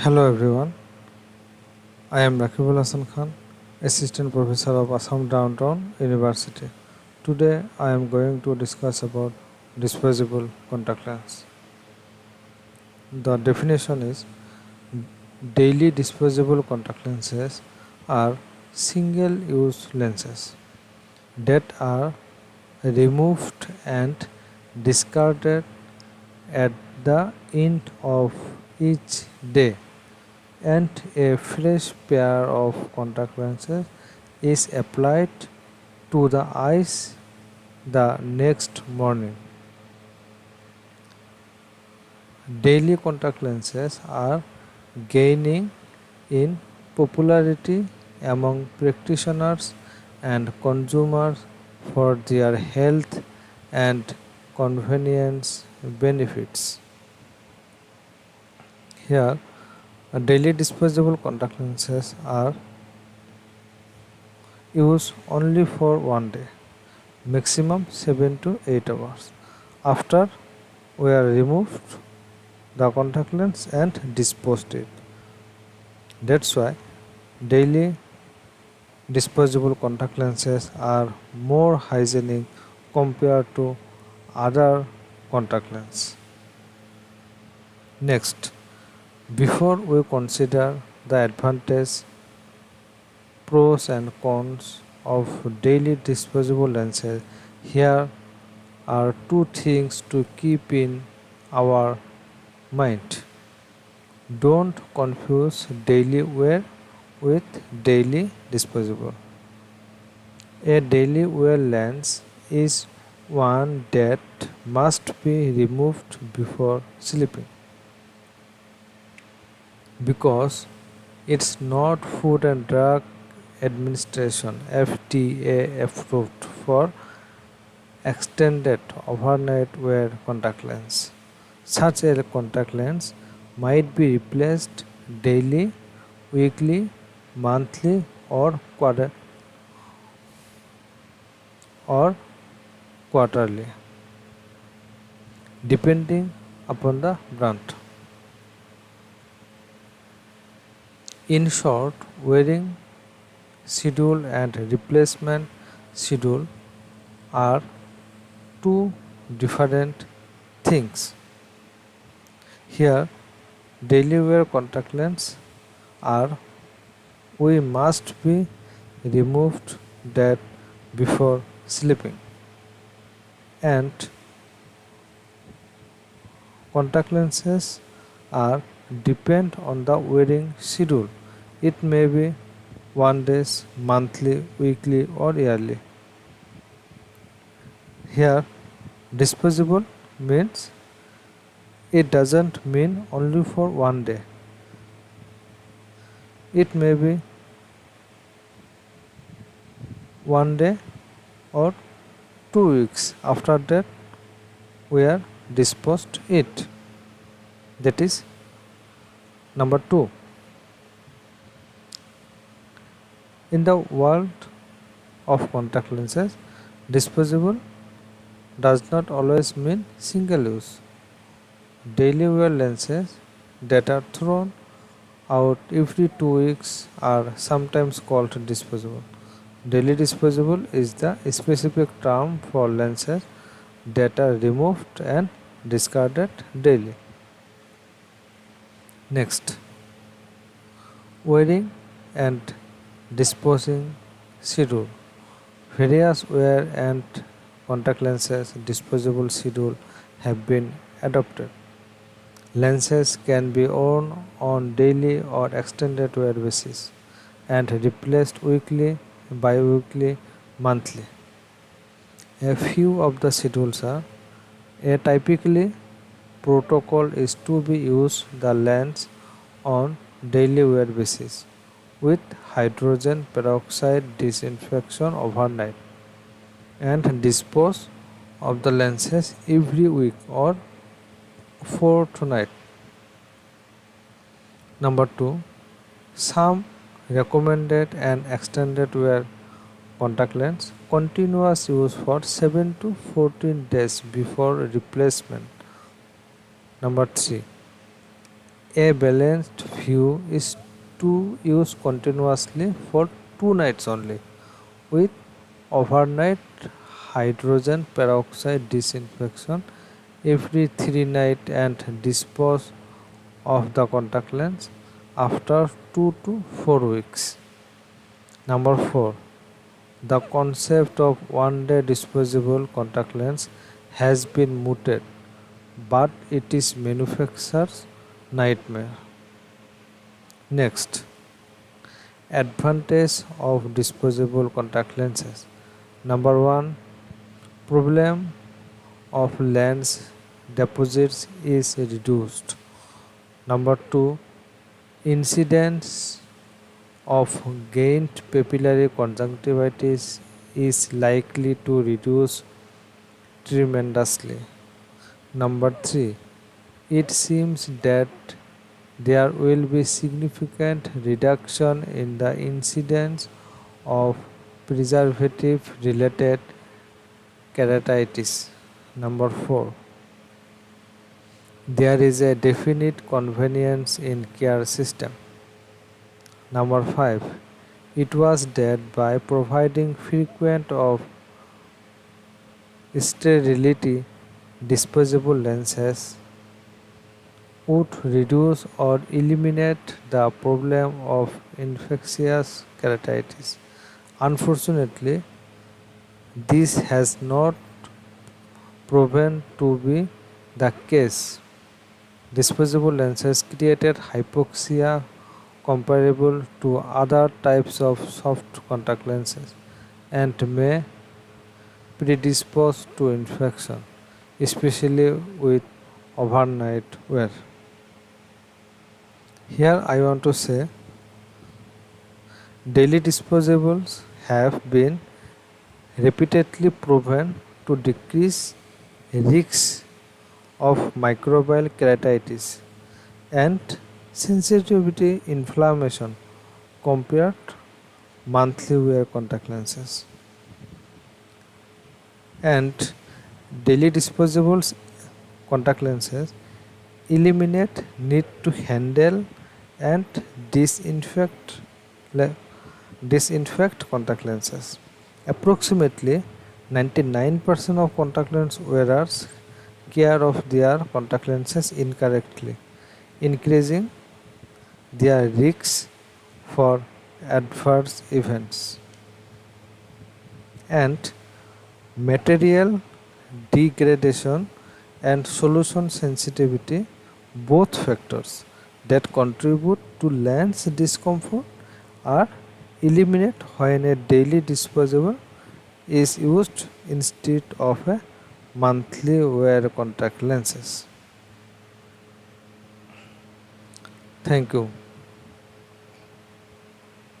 Hello everyone, I am Rakibul Hassan Khan, Assistant Professor of Assam Downtown University. Today I am going to discuss about disposable contact lens. The definition is daily disposable contact lenses are single-use lenses that are removed and discarded at the end of each day, and a fresh pair of contact lenses is applied to the eyes the next morning. Daily contact lenses are gaining in popularity among practitioners and consumers for their health and convenience benefits. Here, daily disposable contact lenses are used only for one day, maximum 7 to 8 hours. After we are removed the contact lens and disposed it. That's why daily disposable contact lenses are more hygienic compared to other contact lens. Next, before we consider the advantage, pros and cons of daily disposable lenses, here are two things to keep in our mind. Don't confuse daily wear with daily disposable. A daily wear lens is one that must be removed before sleeping because it's not Food and Drug Administration FDA approved for extended overnight wear contact lens. Such a contact lens might be replaced daily, weekly, monthly, or quarterly, depending upon the brand. In short, wearing schedule and replacement schedule are two different things. Here, daily wear contact lens are we must be removed that before sleeping, and contact lenses are depend on the wearing schedule. It may be one days, monthly, weekly, or yearly. Here, disposable means it doesn't mean only for one day. It may be one day or 2 weeks. After that, we are disposed it. That is number 2. In the world of contact lenses, disposable does not always mean single use. Daily wear lenses that are thrown out every 2 weeks are sometimes called disposable. Daily disposable is the specific term for lenses that are removed and discarded daily. Next, wearing and disposing schedule. Various wear and contact lenses disposable schedule have been adopted. Lenses can be worn on daily or extended wear basis and replaced weekly, bi-weekly, monthly. A few of the schedules are: a typically protocol is to be used the lens on daily wear basis with hydrogen peroxide disinfection overnight and dispose of the lenses every week or fortnight. Number 2, some recommended and extended wear contact lens continuous use for 7 to 14 days before replacement. Number 3, a balanced view is to use continuously for 2 nights only with overnight hydrogen peroxide disinfection every 3 nights and dispose of the contact lens after 2 to 4 weeks. Number 4. The concept of one-day disposable contact lens has been mooted, but it is manufacturer's nightmare. Next, advantage of disposable contact lenses. Number 1. Problem of lens deposits is reduced. Number 2. Incidence of gained papillary conjunctivitis is likely to reduce tremendously. Number 3. It seems that there will be significant reduction in the incidence of preservative related keratitis. Number 4. There is a definite convenience in care system. Number 5. It was that by providing frequent of sterility, disposable lenses would reduce or eliminate the problem of infectious keratitis. Unfortunately, this has not proven to be the case. Disposable lenses created hypoxia comparable to other types of soft contact lenses and may predispose to infection, especially with overnight wear. Here I want to say daily disposables have been repeatedly proven to decrease risks of microbial keratitis and sensitivity inflammation compared monthly wear contact lenses. And daily disposables contact lenses eliminate need to handle and disinfect contact lenses. Approximately 99% of contact lens wearers care of their contact lenses incorrectly, increasing their risks for adverse events. And material degradation and solution sensitivity, both factors that contribute to lens discomfort, are eliminated when a daily disposable is used instead of a monthly wear contact lenses. Thank you.